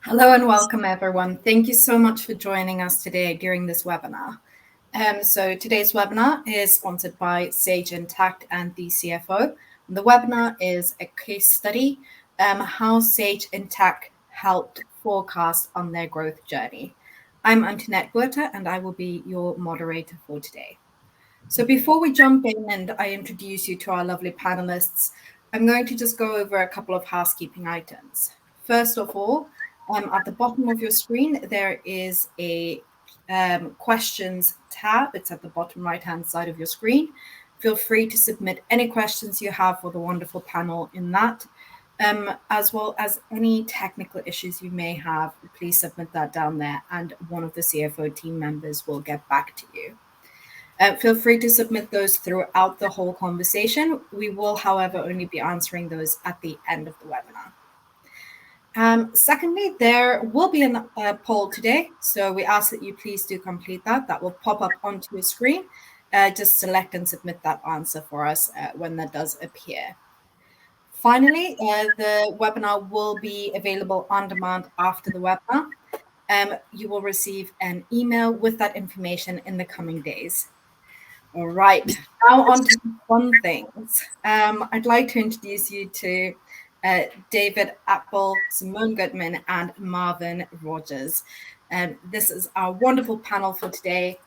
Hello and welcome, everyone. Thank you so much for joining us today during this webinar. So today's webinar is sponsored by Sage Intacct and the CFO. The webinar is a case study, how Sage Intacct helped forecast on their growth journey. I'm Antoinette Guerta, and I will be your moderator for today. So before we jump in and I introduce you to our lovely panelists, I'm going to just go over a couple of housekeeping items. First of all, at the bottom of your screen, there is a questions tab. It's at the bottom right-hand side of your screen. Feel free to submit any questions you have for the wonderful panel in that, as well as any technical issues you may have. Please submit that down there, and one of the CFO team members will get back to you. Feel free to submit those throughout the whole conversation. We will, however, only be answering those at the end of the webinar. Secondly, there will be a poll today, so we ask that you please do complete that. That will pop up onto your screen. Just select and submit that answer for us when that does appear. Finally, the webinar will be available on demand after the webinar. You will receive an email with that information in the coming days. All right, now on to the fun things. I'd like to introduce you to David Apple, Simone Goodman, and Marvin Rogers. This is our wonderful panel for today.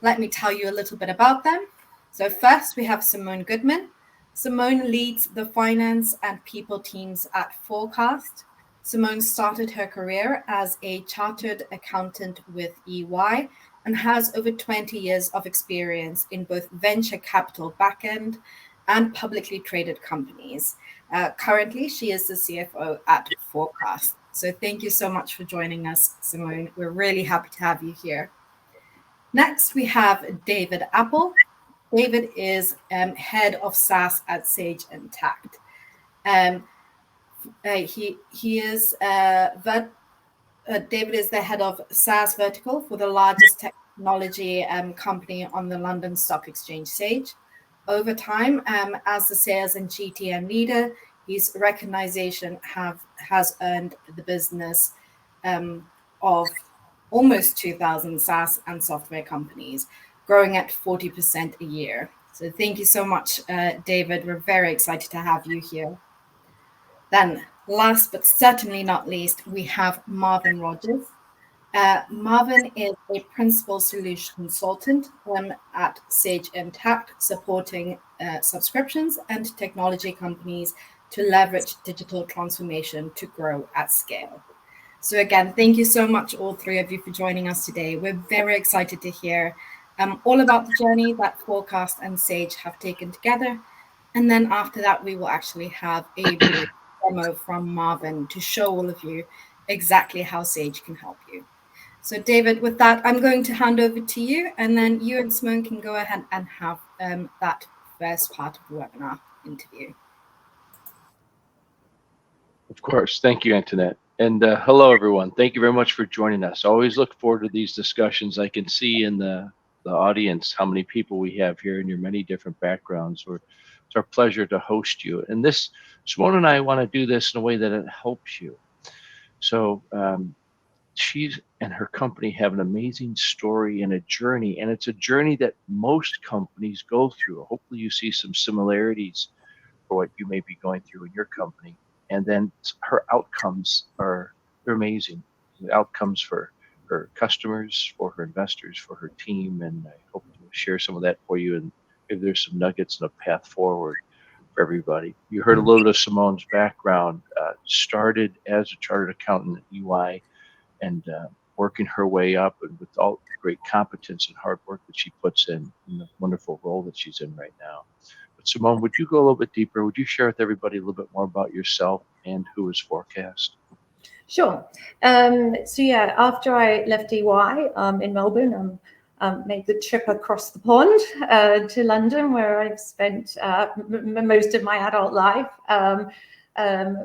Let me tell you a little bit about them. So first, we have Simone Goodman. Simone leads the finance and people teams at Forecast. Simone started her career as a chartered accountant with EY and has over 20 years of experience in both venture capital backend and publicly traded companies. Currently, she is the CFO at Forecast. So thank you so much for joining us, Simone. We're really happy to have you here. Next, we have David Apple. David is head of SaaS at Sage Intacct. David is the head of SaaS vertical for the largest technology company on the London Stock Exchange, Sage. Over time, as the sales and GTM leader, his recognition has earned the business of almost 2,000 SaaS and software companies, growing at 40% a year. So thank you so much, David. We're very excited to have you here. Then, last but certainly not least, we have Marvin Rogers. Marvin is a principal solution consultant at Sage Intacct, supporting subscriptions and technology companies to leverage digital transformation to grow at scale. So again, thank you so much, all three of you, for joining us today. We're very excited to hear all about the journey that Forecast and Sage have taken together. And then after that, we will actually have a demo from Marvin to show all of you exactly how Sage can help you. So David, with that, I'm going to hand over to you, and then you and Simone can go ahead and have that first part of the webinar interview. Of course. Thank you, Antoinette. And hello, everyone. Thank you very much for joining us. I always look forward to these discussions. I can see in the audience how many people we have here in your many different backgrounds. It's our pleasure to host you. And Simone and I want to do this in a way that it helps you. So she and her company have an amazing story and a journey, and it's a journey that most companies go through. Hopefully you see some similarities for what you may be going through in your company. And then her outcomes they're amazing. The outcomes for her customers, for her investors, for her team, and I hope to share some of that for you, and maybe there's some nuggets and a path forward for everybody. You heard a little bit of Simone's background. Started as a chartered accountant at EY, and working her way up, and with all the great competence and hard work that she puts in the wonderful role that she's in right now. But Simone, would you go a little bit deeper? Would you share with everybody a little bit more about yourself and who is Forecast? Sure. So yeah, after I left EY in Melbourne, made the trip across the pond to London, where I've spent most of my adult life.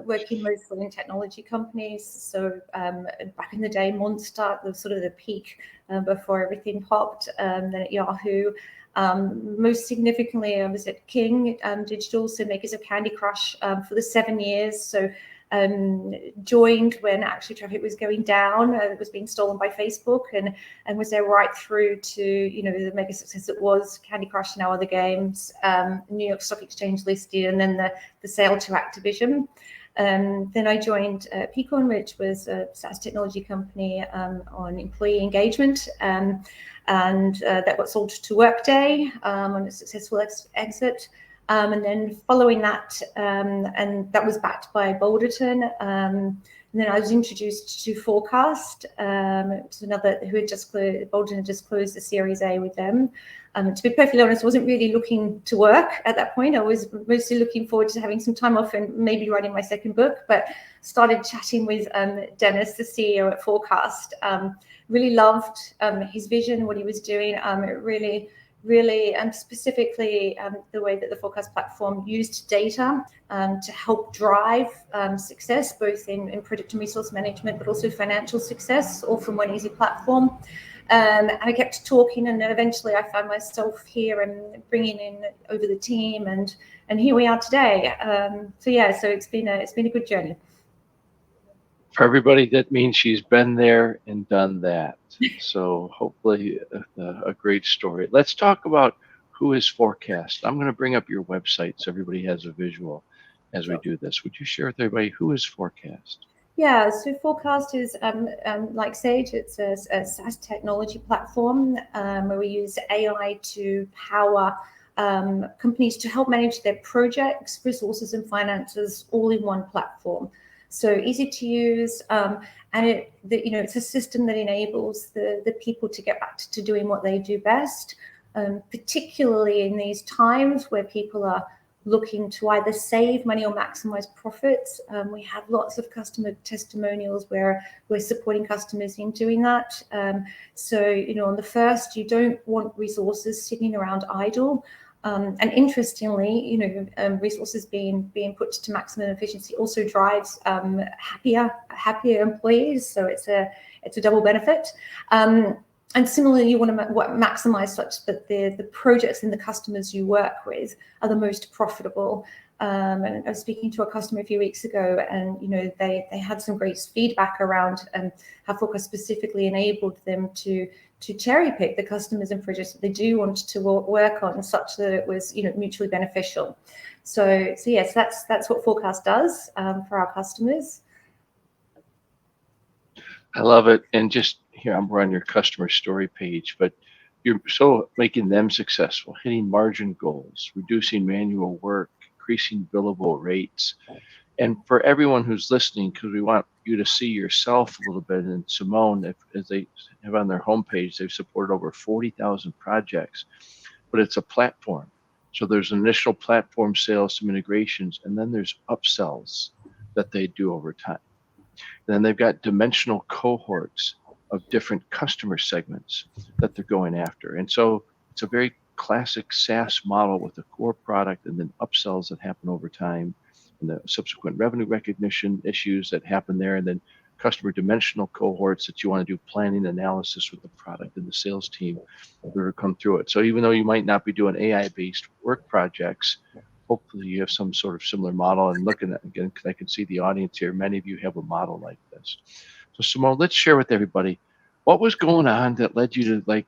Working mostly in technology companies. So back in the day, Monster, the sort of the peak before everything popped. Then at Yahoo, most significantly, I was at King Digital, so makers of Candy Crush, for the 7 years. So joined when actually traffic was going down. It was being stolen by Facebook, and was there right through to, you know, the mega success that was Candy Crush and now other games, New York Stock Exchange listed, and then the sale to Activision. Then I joined Peakon, which was a SaaS technology company on employee engagement, and that got sold to Workday on a successful exit. And then following that, and that was backed by Boulderton. And then I was introduced to Forecast. It was another who had just closed. Boulderton had just closed the Series A with them. To be perfectly honest, I wasn't really looking to work at that point. I was mostly looking forward to having some time off and maybe writing my second book. But started chatting with Dennis, the CEO at Forecast. Really loved his vision, what he was doing. It really, and specifically the way that the Forecast platform used data to help drive success, both in product and resource management, but also financial success, all from one easy platform. And I kept talking, and then eventually I found myself here and bringing in over the team, and here we are today. So it's been a good journey. For everybody, that means she's been there and done that. So hopefully a great story. Let's talk about who is Forecast. I'm going to bring up your website so everybody has a visual as we do this. Would you share with everybody who is Forecast? Yeah, so Forecast is like Sage. It's a SaaS technology platform where we use AI to power companies to help manage their projects, resources, and finances all in one platform. So easy to use, and it's a system that enables the people to get back to doing what they do best, particularly in these times where people are looking to either save money or maximize profits. We have lots of customer testimonials where we're supporting customers in doing that. So, on the first, you don't want resources sitting around idle. And interestingly, resources being put to maximum efficiency also drives happier employees. So it's a double benefit. And similarly, you want to maximize such that the projects and the customers you work with are the most profitable. And I was speaking to a customer a few weeks ago, and they had some great feedback around how Forecast specifically enabled them to cherry pick the customers and projects that they do want to work on, such that it was mutually beneficial. So yes, that's what Forecast does for our customers. I love it. And just here, we're on your customer story page, but you're so making them successful, hitting margin goals, reducing manual work, increasing billable rates. And for everyone who's listening, because we want you to see yourself a little bit, and Simone, as they have on their homepage, they've supported over 40,000 projects, but it's a platform. So there's initial platform sales, some integrations, and then there's upsells that they do over time. Then they've got dimensional cohorts of different customer segments that they're going after. And so it's a very classic SaaS model with a core product and then upsells that happen over time, and the subsequent revenue recognition issues that happen there, and then customer dimensional cohorts that you want to do planning analysis with the product and the sales team to come through it. So even though you might not be doing AI-based work projects, hopefully you have some sort of similar model. And looking at, again, because I can see the audience here, many of you have a model like this. So Simone, let's share with everybody what was going on that led you to we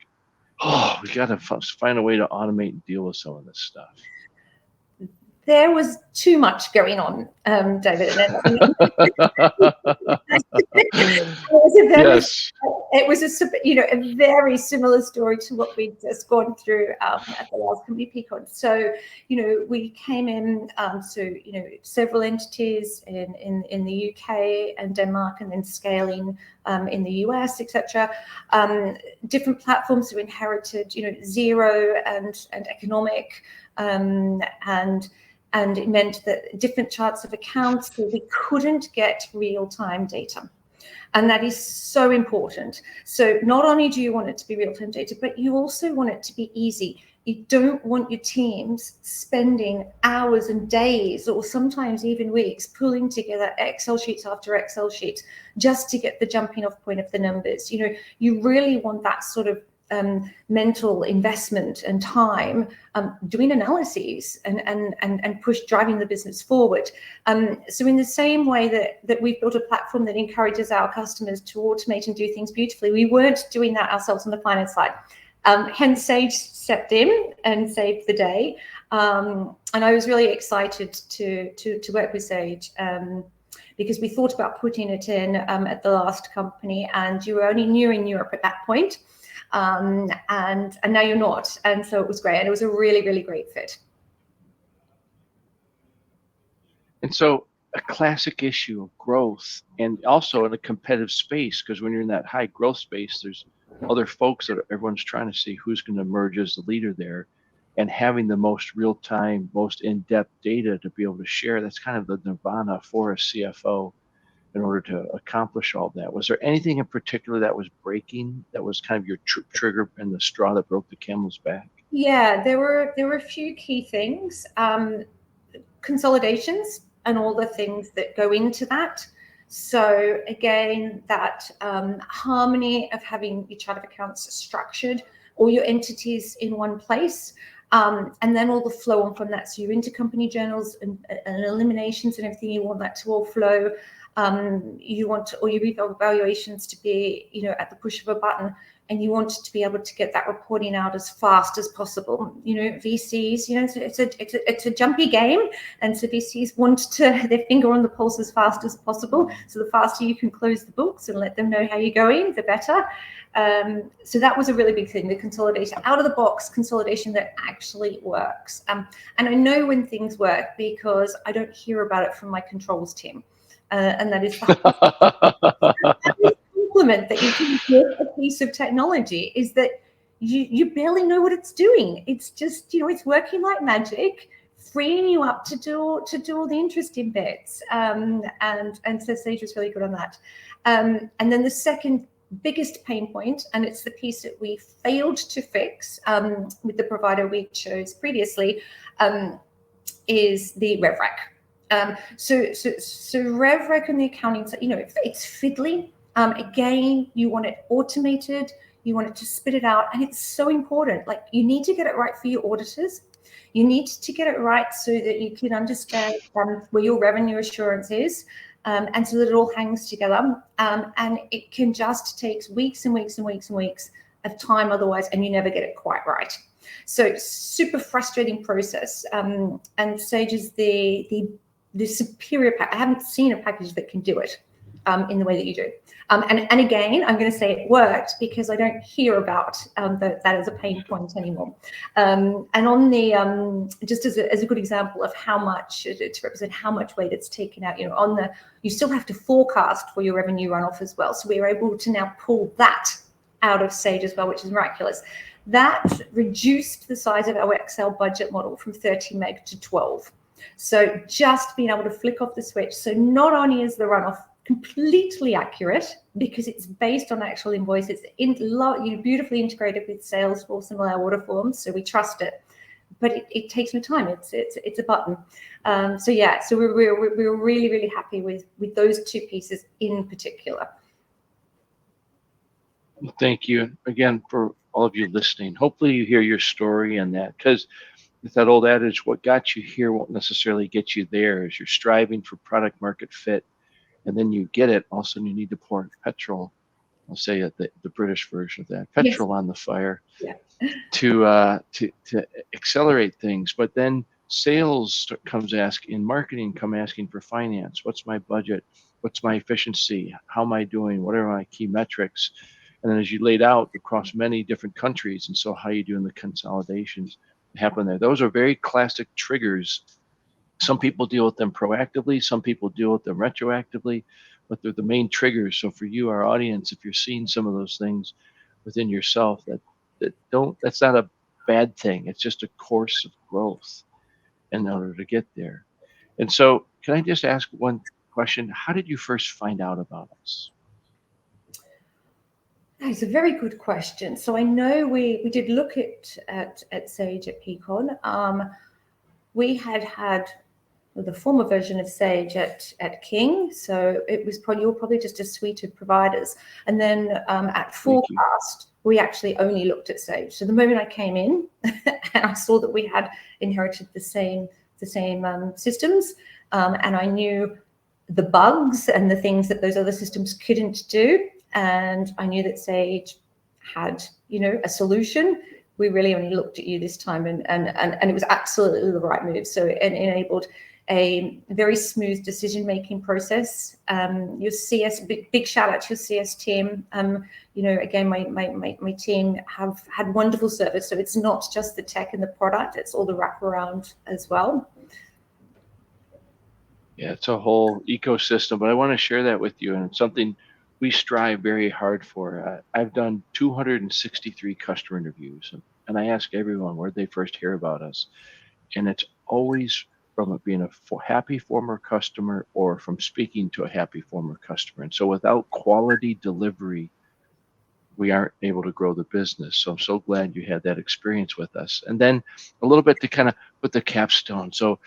got to find a way to automate and deal with some of this stuff. There was too much going on, David. It was a very similar story to what we'd just gone through at the last company, Peakon. So, we came in, several entities in the UK and Denmark, and then scaling in the US, etc. Different platforms who inherited, Xero and Economic, and it meant that different charts of accounts, so we couldn't get real-time data. And that is so important. So not only do you want it to be real-time data, but you also want it to be easy. You don't want your teams spending hours and days, or sometimes even weeks, pulling together Excel sheets after Excel sheets just to get the jumping off point of the numbers. You really want that sort of mental investment and time doing analyses and driving the business forward. So in the same way that we've built a platform that encourages our customers to automate and do things beautifully, we weren't doing that ourselves on the finance side. Hence Sage stepped in and saved the day. And I was really excited to work with Sage because we thought about putting it in at the last company, and you were only new in Europe at that point. And now you're not. And so it was great. And it was a really, really great fit. And so a classic issue of growth, and also in a competitive space, because when you're in that high growth space, there's other folks that everyone's trying to see who's going to emerge as the leader there, and having the most real-time, most in-depth data to be able to share. That's kind of the nirvana for a CFO in order to accomplish all that. Was there anything in particular that was breaking, that was kind of your trigger and the straw that broke the camel's back? Yeah, there were a few key things. Consolidations and all the things that go into that. So again, that harmony of having your chart of accounts structured, all your entities in one place, and then all the flow on from that. So your intercompany journals and eliminations and everything, you want that to all flow. You want all your revaluations to be, at the push of a button, and you want to be able to get that reporting out as fast as possible. VCs, it's a jumpy game, and so VCs want to their finger on the pulse as fast as possible. So the faster you can close the books and let them know how you're going, the better. So that was a really big thing, the consolidation, out of the box consolidation that actually works. And I know when things work because I don't hear about it from my controls team. And that is the compliment that you can give a piece of technology, is that you barely know what it's doing. It's just, it's working like magic, freeing you up to do all the interesting bits. And so Sage was really good on that. And then the second biggest pain point, and it's the piece that we failed to fix with the provider we chose previously, is the RevRec. So RevRec and the accounting, it's fiddly. Again, you want it automated, you want it to spit it out, and it's so important. Like, you need to get it right for your auditors. You need to get it right so that you can understand where your revenue assurance is, and so that it all hangs together. And it can just take weeks and weeks and weeks and weeks of time otherwise, and you never get it quite right. So super frustrating process. And Sage is the superior pack. I haven't seen a package that can do it in the way that you do. And again, I'm going to say it worked because I don't hear about that as a pain point anymore. And on the just as a good example of how much to represent how much weight it's taken out, you still have to forecast for your revenue runoff as well. So we are able to now pull that out of Sage as well, which is miraculous. That reduced the size of our Excel budget model from 30 meg to 12. So just being able to flick off the switch. So not only is the runoff completely accurate because it's based on actual invoices, beautifully integrated with Salesforce and all our order forms, so we trust it. But it takes no time. It's a button. So we're really, really happy with those two pieces in particular. Well, thank you again for all of you listening. Hopefully you hear your story and that, because with that old adage, what got you here won't necessarily get you there. As you're striving for product market fit, and then you get it, all of a sudden you need to pour petrol. I'll say it, the British version of that, petrol on the fire, to accelerate things. But then sales comes asking, marketing come asking for finance. What's my budget? What's my efficiency? How am I doing? What are my key metrics? And then as you laid out across many different countries, and so how you doing the consolidations happen there. Those are very classic triggers. Some people deal with them proactively, some people deal with them retroactively, but they're the main triggers. So for you, our audience, if you're seeing some of those things within yourself, that's not a bad thing. It's just a course of growth in order to get there. And so can I just ask one question? How did you first find out about us? That's a very good question. So I know we did look at Sage at PCon. We had the former version of Sage at King, so it was probably just a suite of providers. And then at Forecast, we actually only looked at Sage. So the moment I came in and I saw that we had inherited the same systems, and I knew the bugs and the things that those other systems couldn't do, and I knew that Sage had, a solution. We really only looked at you this time, and it was absolutely the right move. So it enabled a very smooth decision-making process. Your CS, big shout out to your CS team. Again, my team have had wonderful service. So it's not just the tech and the product; it's all the wraparound as well. Yeah, it's a whole ecosystem, but I want to share that with you, and it's something we strive very hard for. I've done 263 customer interviews, and I ask everyone where they first hear about us, and it's always from being a happy former customer or from speaking to a happy former customer. And so without quality delivery, we aren't able to grow the business. So I'm so glad you had that experience with us. And then a little bit to kind of put the capstone. So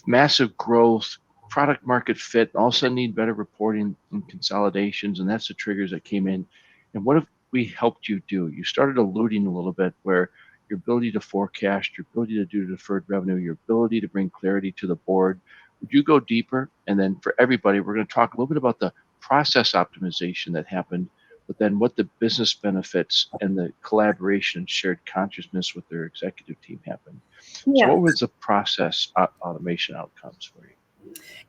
massive growth, product market fit, also need better reporting and consolidations, and that's the triggers that came in. And what have we helped you do? You started alluding a little bit where your ability to forecast, your ability to do deferred revenue, your ability to bring clarity to the board. Would you go deeper? And then for everybody, we're going to talk a little bit about the process optimization that happened, but then what the business benefits and the collaboration and shared consciousness with their executive team happened. Yeah. So what was the process automation outcomes for you?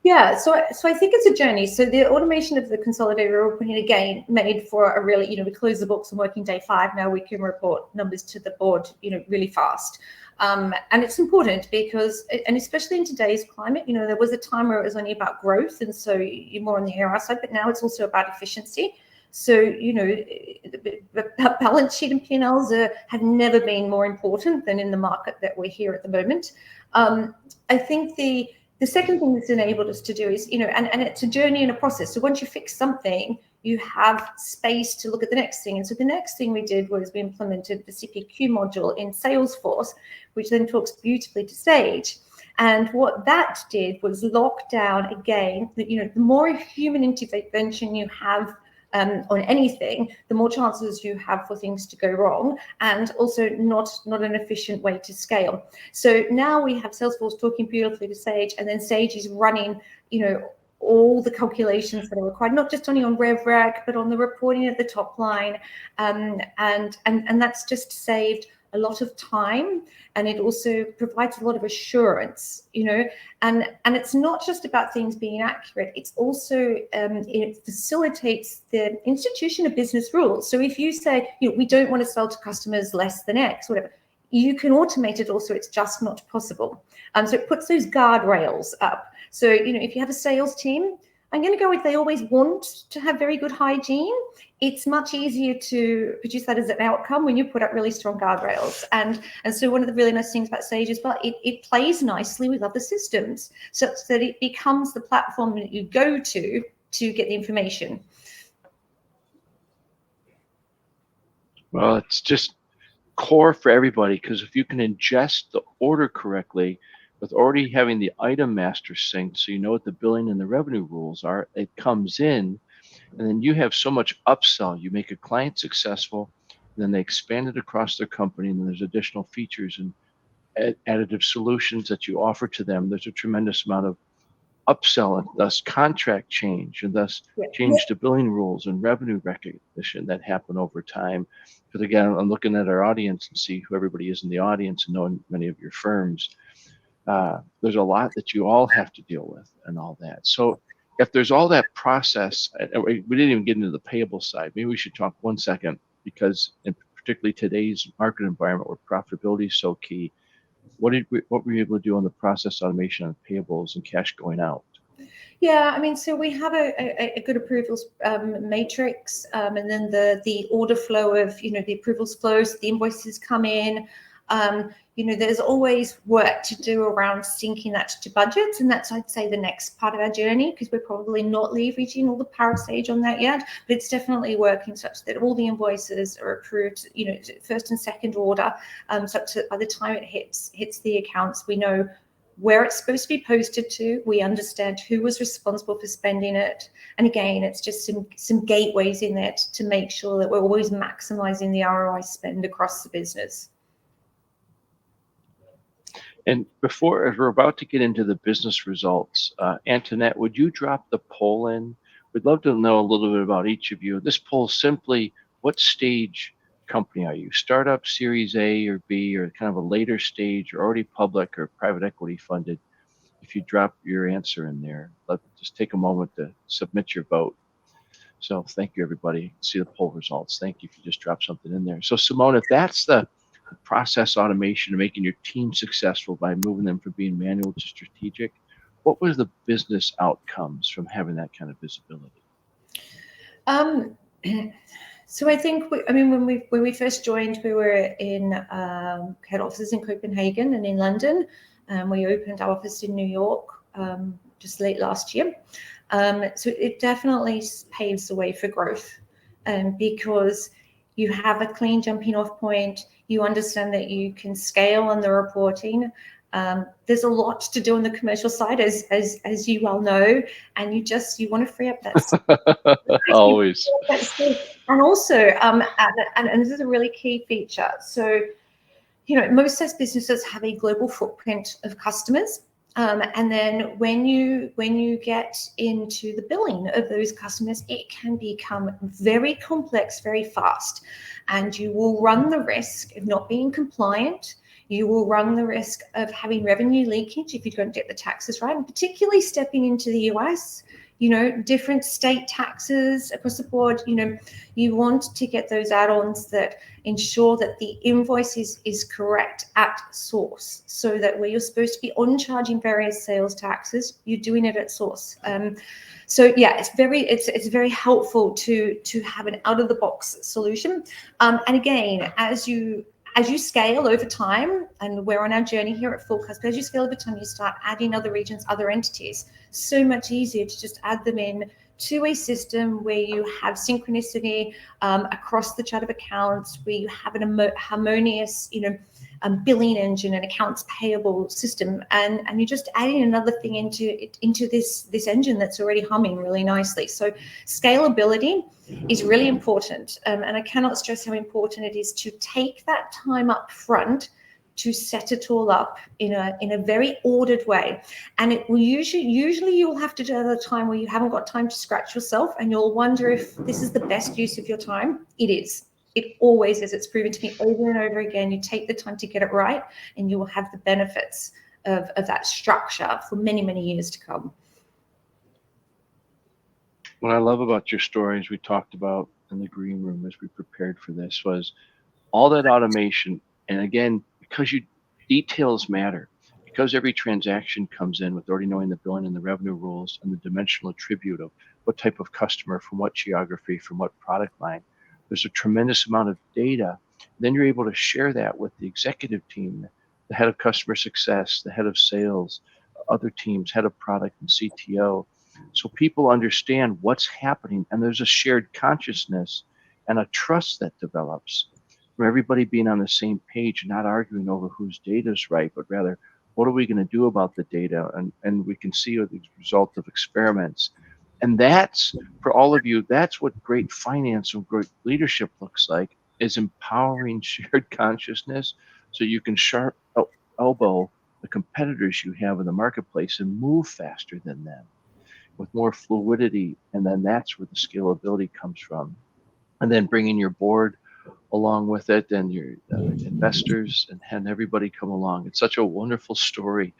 Yeah, so I think it's a journey. So the automation of the consolidator reporting, again, made for a really, we close the books on working day 5. Now we can report numbers to the board, really fast. And it's important because, and especially in today's climate, there was a time where it was only about growth, and so you're more on the ARR side, but now it's also about efficiency. So, the balance sheet and P&Ls have never been more important than in the market that we're here at the moment. I think the second thing that's enabled us to do is, and it's a journey and a process. So once you fix something, you have space to look at the next thing. And so the next thing we did was we implemented the CPQ module in Salesforce, which then talks beautifully to Sage. And what that did was lock down again, the more human intervention you have on anything, the more chances you have for things to go wrong, and also not an efficient way to scale. So now we have Salesforce talking beautifully to Sage, and then Sage is running, all the calculations that are required, not just only on RevRec, but on the reporting at the top line, and that's just saved a lot of time, and it also provides a lot of assurance, and it's not just about things being accurate, it's also it facilitates the institution of business rules. So if you say, we don't want to sell to customers less than X, whatever, you can automate it also, it's just not possible. So it puts those guardrails up. So, if you have a sales team, I'm going to go with, they always want to have very good hygiene. It's much easier to produce that as an outcome when you put up really strong guardrails. And so one of the really nice things about Sage as well, it plays nicely with other systems, such that it becomes the platform that you go to get the information. Well, it's just core for everybody, because if you can ingest the order correctly, with already having the item master synced, so you know what the billing and the revenue rules are, it comes in, and then you have so much upsell. You make a client successful, and then they expand it across their company, and then there's additional features and additive solutions that you offer to them. There's a tremendous amount of upsell, and thus contract change, and thus change to billing rules and revenue recognition that happen over time. Because again, I'm looking at our audience and see who everybody is in the audience, and knowing many of your firms. There's a lot that you all have to deal with and all that. So if there's all that process, we didn't even get into the payable side. Maybe we should talk 1 second, because in particularly today's market environment where profitability is so key, what were you able to do on the process automation on payables and cash going out? Yeah, so we have a good approvals matrix, and then the order flow of, the approvals flows, the invoices come in. There's always work to do around syncing that to budgets, and that's, I'd say, the next part of our journey, because we're probably not leveraging all the power of Sage on that yet, but it's definitely working such that all the invoices are approved, first and second order, such that by the time it hits the accounts, we know where it's supposed to be posted to. We understand who was responsible for spending it. And again, it's just some gateways in there to make sure that we're always maximizing the ROI spend across the business. And before, as we're about to get into the business results, Antoinette, would you drop the poll in? We'd love to know a little bit about each of you. This poll simply, what stage company are you? Startup, Series A or B, or kind of a later stage, or already public or private equity funded? If you drop your answer in there, let's just take a moment to submit your vote. So thank you, everybody. You can see the poll results. Thank you if you just drop something in there. So Simone, if that's the process automation and making your team successful by moving them from being manual to strategic, what was the business outcomes from having that kind of visibility? So I think, when we first joined, we were in head offices in Copenhagen and in London. We opened our office in New York just late last year. So it definitely paves the way for growth, because you have a clean jumping off point. You understand that you can scale on the reporting. There's a lot to do on the commercial side, as you well know, and you want to free up that. Always. And also, and this is a really key feature. So, most SaaS businesses have a global footprint of customers. And then when you get into the billing of those customers, it can become very complex very fast, and you will run the risk of not being compliant. You will run the risk of having revenue leakage if you don't get the taxes right, and particularly stepping into the US. Different state taxes across the board. You want to get those add-ons that ensure that the invoice is correct at source, so that where you're supposed to be on charging various sales taxes, you're doing it at source. So yeah, it's very helpful to have an out-of-the-box solution. And again, as you scale over time, and we're on our journey here at Fullcast, but as you scale over time, you start adding other regions, other entities. So much easier to just add them in to a system where you have synchronicity across the chart of accounts, where you have an harmonious, billing engine and accounts payable system, and you're just adding another thing into this engine that's already humming really nicely. So scalability is really important, and I cannot stress how important it is to take that time up front to set it all up in a very ordered way. And it will usually you'll have to do it at a time where you haven't got time to scratch yourself, and you'll wonder if this is the best use of your time. It is. It always is. It's proven to me over and over again. You take the time to get it right, and you will have the benefits of that structure for many, many years to come. What I love about your stories we talked about in the green room as we prepared for this was all that automation. And again, because details matter, because every transaction comes in with already knowing the billing and the revenue rules and the dimensional attribute of what type of customer, from what geography, from what product line, there's a tremendous amount of data. Then you're able to share that with the executive team, the head of customer success, the head of sales, other teams, head of product and CTO. So people understand what's happening, and there's a shared consciousness and a trust that develops from everybody being on the same page, not arguing over whose data is right, but rather, what are we going to do about the data? And we can see the result of experiments. And that's, for all of you, that's what great finance and great leadership looks like, is empowering shared consciousness so you can sharp elbow the competitors you have in the marketplace and move faster than them with more fluidity. And then that's where the scalability comes from. And then bringing your board along with it, and your investors, and everybody come along. It's such a wonderful story.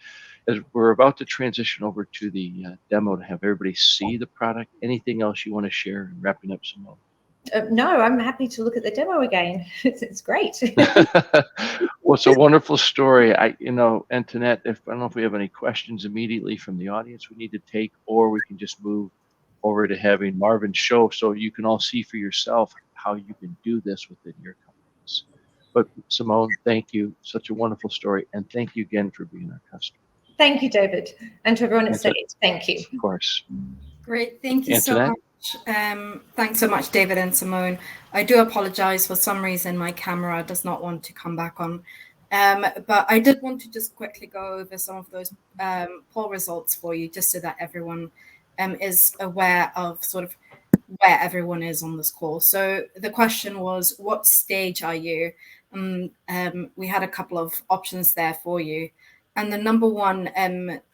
As we're about to transition over to the demo to have everybody see the product, anything else you want to share, wrapping up, Simone? No, I'm happy to look at the demo again. It's great. Well, it's a wonderful story. Antoinette, I don't know if we have any questions immediately from the audience we need to take, or we can just move over to having Marvin show so you can all see for yourself how you can do this within your companies. But Simone, thank you. Such a wonderful story. And thank you again for being our customer. Thank you, David. And to everyone at Sage, thank you. Of course. Great. Thank you Antoinette? so much. Thanks so much, David and Simone. I do apologize. For some reason, my camera does not want to come back on. But I did want to just quickly go over some of those poll results for you, just so that everyone is aware of sort of where everyone is on this call. So the question was, what stage are you? We had a couple of options there for you. And the number one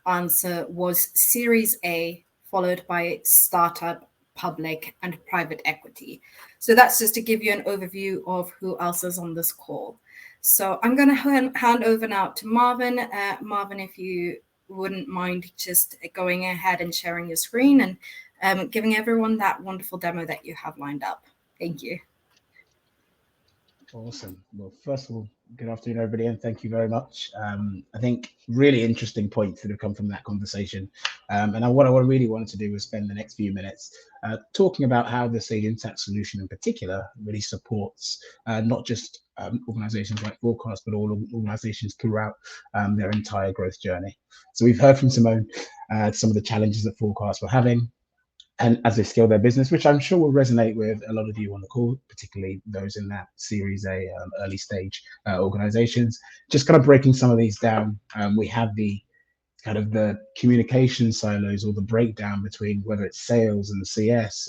answer was Series A, followed by startup, public, and private equity. So that's just to give you an overview of who else is on this call. So I'm going to hand over now to Marvin. Marvin, if you wouldn't mind just going ahead and sharing your screen and giving everyone that wonderful demo that you have lined up. Thank you. Awesome. Well, first of all, good afternoon, everybody, and thank you very much. I think really interesting points that have come from that conversation. And what I really wanted to do was spend the next few minutes talking about how the Sage Intacct solution in particular really supports not just organizations like Forecast, but all organizations throughout their entire growth journey. So we've heard from Simone some of the challenges that Forecast were having, and as they scale their business, which I'm sure will resonate with a lot of you on the call, particularly those in that Series A early stage organizations. Just kind of breaking some of these down, we have the kind of the communication silos, or the breakdown between whether it's sales and CS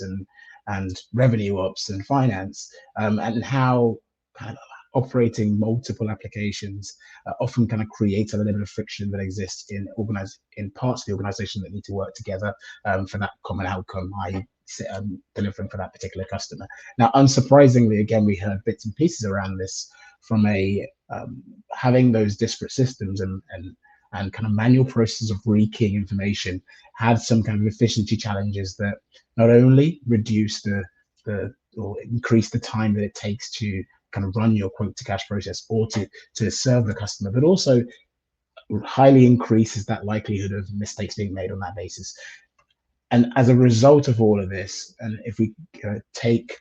and revenue ops and finance, and how kind of operating multiple applications often kind of create a little bit of friction that exists in parts of the organization that need to work together for that common outcome, i.e. delivering for that particular customer. Now, unsurprisingly, again, we heard bits and pieces around this from having those disparate systems and kind of manual process of rekeying information had some kind of efficiency challenges that not only reduce or increase the time that it takes to kind of run your quote to cash process or to serve the customer, but also highly increases that likelihood of mistakes being made on that basis. And as a result of all of this, and if we take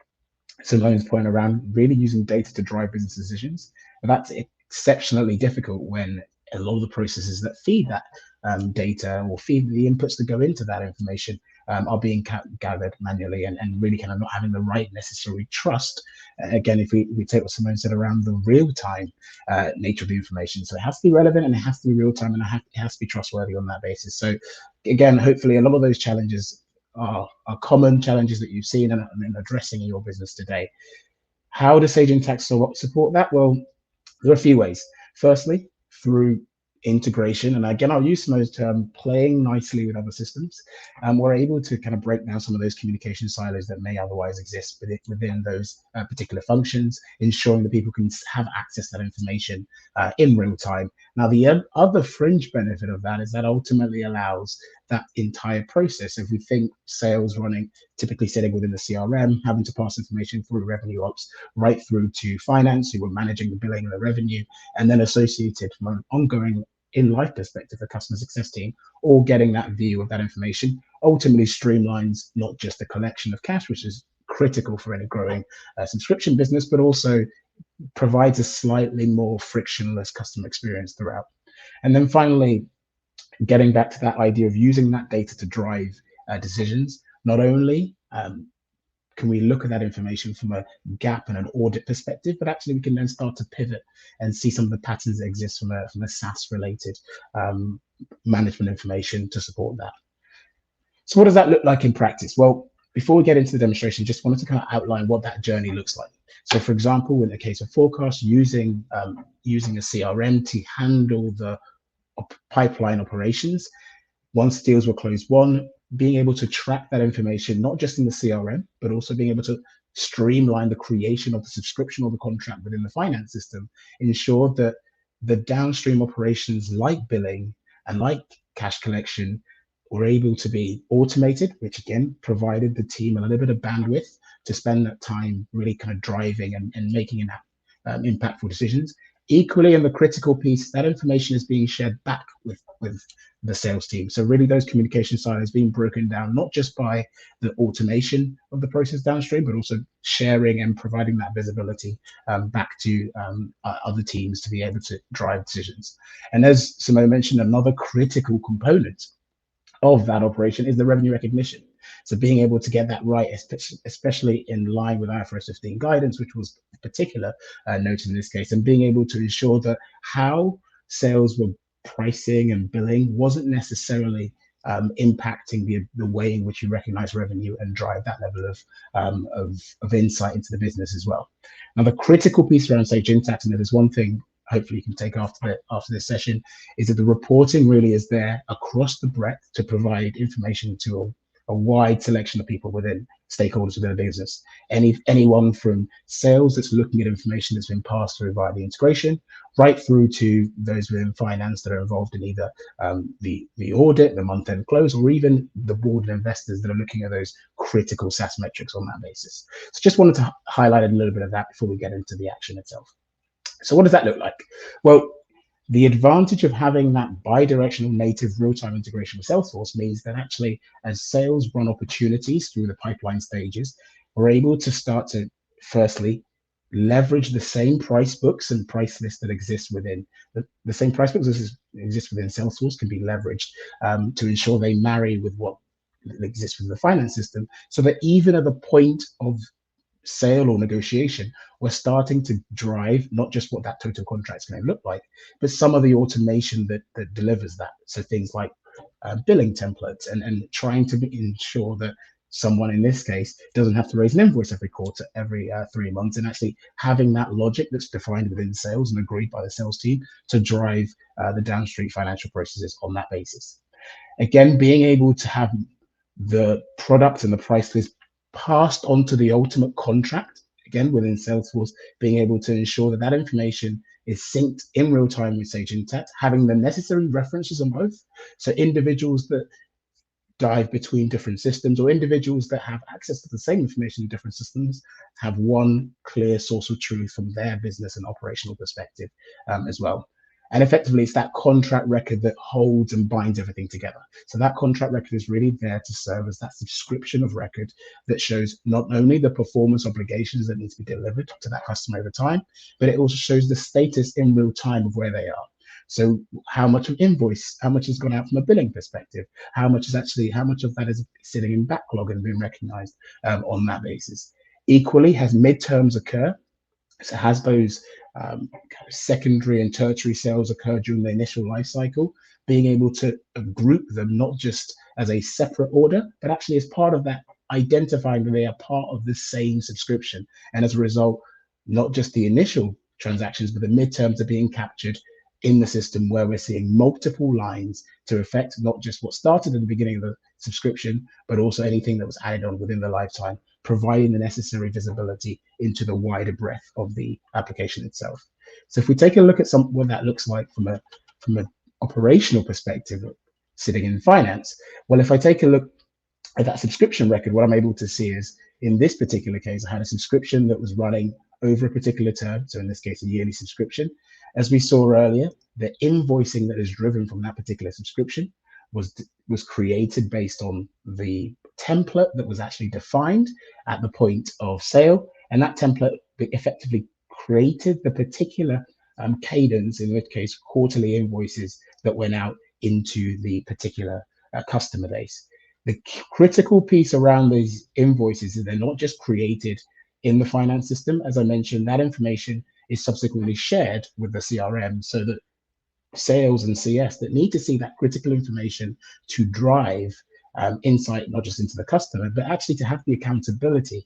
Simone's point around really using data to drive business decisions, that's exceptionally difficult when a lot of the processes that feed that data or feed the inputs that go into that information are being gathered manually and really kind of not having the right necessary trust. Again, if we take what Simone said around the real-time nature of the information. So it has to be relevant and it has to be real-time and it has to be trustworthy on that basis. So again, hopefully a lot of those challenges are common challenges that you've seen and addressing in your business today. How does Sage Intacct support that? Well, there are a few ways. Firstly, through integration, and again, I'll use Simone's term, playing nicely with other systems, and we're able to kind of break down some of those communication silos that may otherwise exist within those particular functions, ensuring that people can have access to that information in real time. Now, the other fringe benefit of that is that ultimately allows that entire process. If we think sales running, typically sitting within the CRM, having to pass information through revenue ops, right through to finance, who were managing the billing and the revenue, and then associated from an ongoing in-life perspective, the customer success team, all getting that view of that information, ultimately streamlines not just the collection of cash, which is critical for any growing subscription business, but also provides a slightly more frictionless customer experience throughout. And then finally, getting back to that idea of using that data to drive decisions, not only can we look at that information from a gap and an audit perspective, but actually we can then start to pivot and see some of the patterns that exist from a SaaS related management information to support that. So what does that look like in practice? Well, before we get into the demonstration, just wanted to kind of outline what that journey looks like. So for example, in the case of Forecast, using a CRM to handle the pipeline operations, once deals were closed, being able to track that information, not just in the CRM, but also being able to streamline the creation of the subscription or the contract within the finance system, ensure that the downstream operations like billing and like cash collection were able to be automated, which again provided the team a little bit of bandwidth to spend that time really kind of driving and making impactful decisions. Equally, in the critical piece, that information is being shared back with the sales team. So really those communication silos being broken down, not just by the automation of the process downstream, but also sharing and providing that visibility back to other teams to be able to drive decisions. And as Simone mentioned, another critical component of that operation is the revenue recognition. So being able to get that right, especially in line with IFRS 15 guidance, which was particular noted in this case, and being able to ensure that how sales were pricing and billing wasn't necessarily impacting the way in which you recognize revenue and drive that level of insight into the business as well. Now, the critical piece around Sage Intacct, and there's one thing hopefully you can take after this session, is that the reporting really is there across the breadth to provide information to a wide selection of people within stakeholders within a business. Anyone from sales that's looking at information that's been passed through via the integration, right through to those within finance that are involved in either the audit, the month-end close, or even the board and investors that are looking at those critical SaaS metrics on that basis. So just wanted to highlight a little bit of that before we get into the action itself. So what does that look like? Well, the advantage of having that bi-directional native real-time integration with Salesforce means that actually, as sales run opportunities through the pipeline stages, we're able to start to firstly leverage the same price books and price lists that exist within the same price books that exist within Salesforce can be leveraged to ensure they marry with what exists within the finance system, so that even at the point of sale or negotiation, we're starting to drive not just what that total contract is going to look like, but some of the automation that delivers that. So things like billing templates and trying to ensure that someone in this case doesn't have to raise an invoice every quarter, every 3 months, and actually having that logic that's defined within sales and agreed by the sales team to drive the downstream financial processes on that basis. Again, being able to have the product and the price list passed on to the ultimate contract, again within Salesforce, being able to ensure that that information is synced in real time with Sage Intacct, having the necessary references on both. So individuals that dive between different systems or individuals that have access to the same information in different systems have one clear source of truth from their business and operational perspective as well. And effectively, it's that contract record that holds and binds everything together. So that contract record is really there to serve as that subscription of record that shows not only the performance obligations that need to be delivered to that customer over time, but it also shows the status in real time of where they are. So how much of invoice, how much has gone out from a billing perspective, how much of that is sitting in backlog and being recognized on that basis. Equally, has midterms occur? So has those kind of secondary and tertiary sales occur during the initial life cycle, being able to group them not just as a separate order, but actually as part of that, identifying that they are part of the same subscription. And as a result, not just the initial transactions, but the midterms are being captured in the system, where we're seeing multiple lines to affect not just what started at the beginning of the subscription, but also anything that was added on within the lifetime, providing the necessary visibility into the wider breadth of the application itself. So if we take a look at what that looks like from an operational perspective, sitting in finance, well, if I take a look at that subscription record, what I'm able to see is, in this particular case, I had a subscription that was running over a particular term, so in this case, a yearly subscription. As we saw earlier, the invoicing that is driven from that particular subscription was created based on the template that was actually defined at the point of sale, and that template effectively created the particular cadence, in which case quarterly invoices that went out into the particular customer base. The critical piece around these invoices is they're not just created in the finance system. As I mentioned, that information is subsequently shared with the CRM, so that sales and CS that need to see that critical information to drive insight, not just into the customer, but actually to have the accountability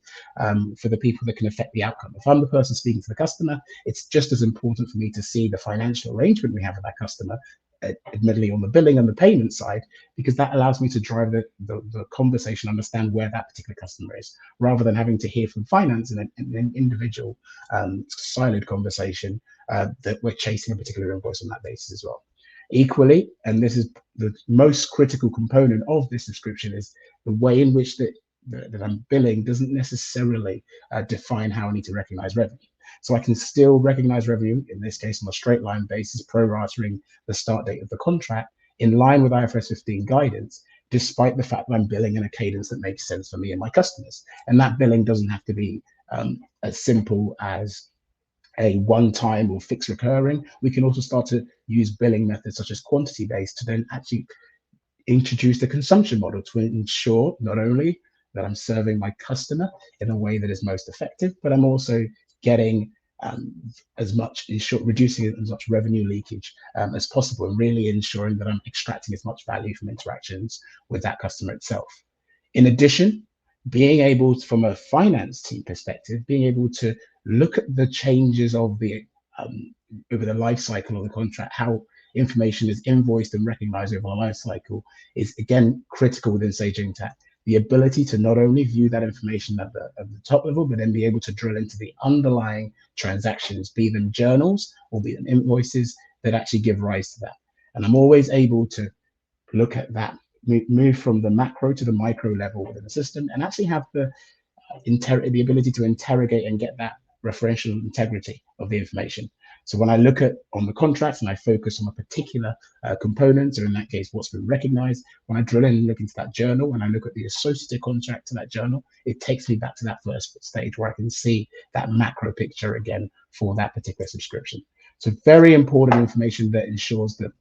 for the people that can affect the outcome. If I'm the person speaking to the customer, it's just as important for me to see the financial arrangement we have with that customer, admittedly on the billing and the payment side, because that allows me to drive the conversation, understand where that particular customer is, rather than having to hear from finance in an individual siloed conversation that we're chasing a particular invoice on that basis as well. Equally, and this is the most critical component of this subscription, is the way in which that I'm billing doesn't necessarily define how I need to recognize revenue. So I can still recognize revenue, in this case on a straight line basis, prorating the start date of the contract in line with IFRS 15 guidance, despite the fact that I'm billing in a cadence that makes sense for me and my customers. And that billing doesn't have to be as simple as a one-time or fixed recurring. We can also start to use billing methods such as quantity-based to then actually introduced a consumption model to ensure not only that I'm serving my customer in a way that is most effective, but I'm also getting reducing as much revenue leakage as possible, and really ensuring that I'm extracting as much value from interactions with that customer itself. In addition, being able to, from a finance team perspective, being able to look at the changes of the over the life cycle of the contract, how information is invoiced and recognized over the life cycle is again critical within Sage Intacct. The ability to not only view that information at the top level, but then be able to drill into the underlying transactions, be them journals or be them invoices that actually give rise to that. And I'm always able to look at that, move from the macro to the micro level within the system, and actually have the ability to interrogate and get that referential integrity of the information. So when I look at on the contracts and I focus on a particular component, or in that case, what's been recognized, when I drill in and look into that journal and I look at the associated contract to that journal, it takes me back to that first stage where I can see that macro picture again for that particular subscription. So very important information that ensures that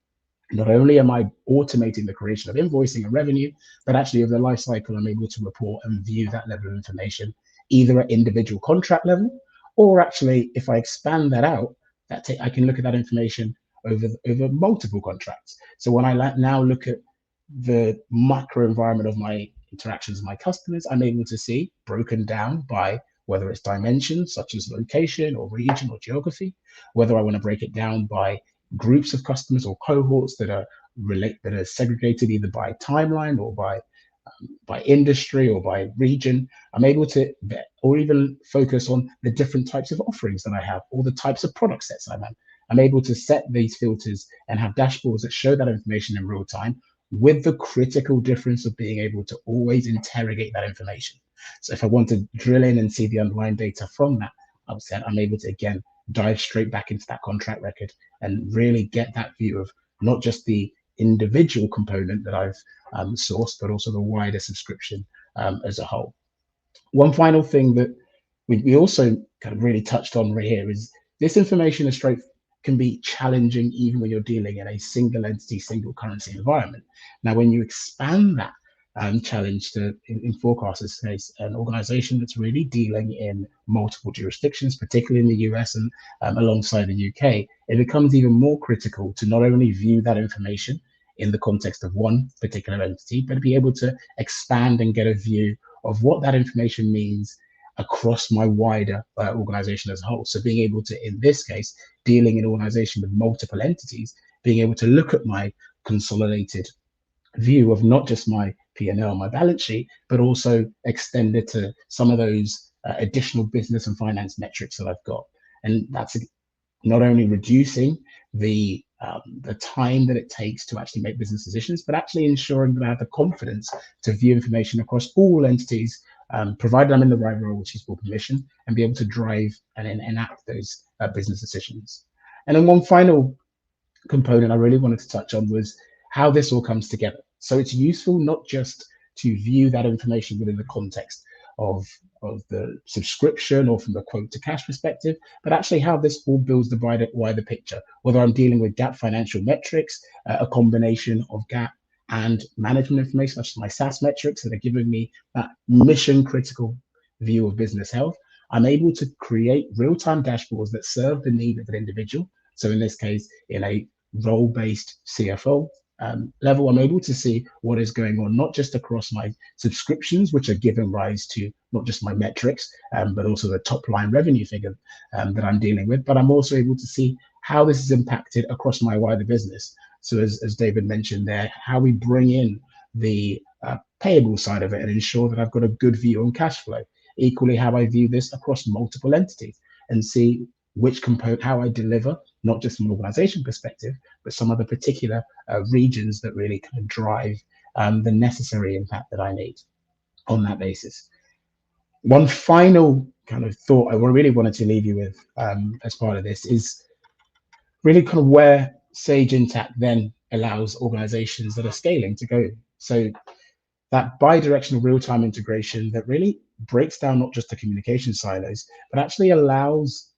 not only am I automating the creation of invoicing and revenue, but actually over the life cycle, I'm able to report and view that level of information, either at individual contract level, or actually, if I expand that out, I can look at that information over multiple contracts. So when I now look at the macro environment of my interactions with my customers, I'm able to see broken down by whether it's dimensions such as location or region or geography, whether I want to break it down by groups of customers or cohorts that are segregated either by timeline or by industry or by region. I'm able to, or even focus on the different types of offerings that I have, or the types of product sets I have. I'm able to set these filters and have dashboards that show that information in real time, with the critical difference of being able to always interrogate that information. So if I want to drill in and see the underlying data from that, I'm able to again dive straight back into that contract record and really get that view of not just the individual component that I've sourced, but also the wider subscription as a whole. One final thing that we also kind of really touched on right here is this information can be challenging even when you're dealing in a single entity, single currency environment. Now, when you expand that challenge to, in Forecast's case, an organization that's really dealing in multiple jurisdictions, particularly in the US and alongside the UK, it becomes even more critical to not only view that information in the context of one particular entity, but to be able to expand and get a view of what that information means across my wider organization as a whole. So being able to, in this case, dealing in an organization with multiple entities, being able to look at my consolidated view of not just my P&L, my balance sheet, but also extend it to some of those additional business and finance metrics that I've got. And that's not only reducing the time that it takes to actually make business decisions, but actually ensuring that I have the confidence to view information across all entities, provided I'm in the right role, which is for permission, and be able to drive and enact those business decisions. And then one final component I really wanted to touch on was how this all comes together. So it's useful not just to view that information within the context of the subscription or from the quote to cash perspective, but actually how this all builds the wider picture, whether I'm dealing with GAAP financial metrics, a combination of GAAP and management information, such as my SaaS metrics that are giving me that mission critical view of business health. I'm able to create real-time dashboards that serve the need of an individual. So in this case, in a role-based CFO level, I'm able to see what is going on, not just across my subscriptions, which are giving rise to not just my metrics, but also the top line revenue figure that I'm dealing with, but I'm also able to see how this is impacted across my wider business. So as David mentioned there, how we bring in the payable side of it and ensure that I've got a good view on cash flow. Equally, how I view this across multiple entities and see which component, how I deliver, not just from an organization perspective, but some of the particular regions that really kind of drive the necessary impact that I need on that basis. One final kind of thought I really wanted to leave you with as part of this is really kind of where Sage Intacct then allows organizations that are scaling to go. So that bi-directional real-time integration that really breaks down not just the communication silos, but actually allows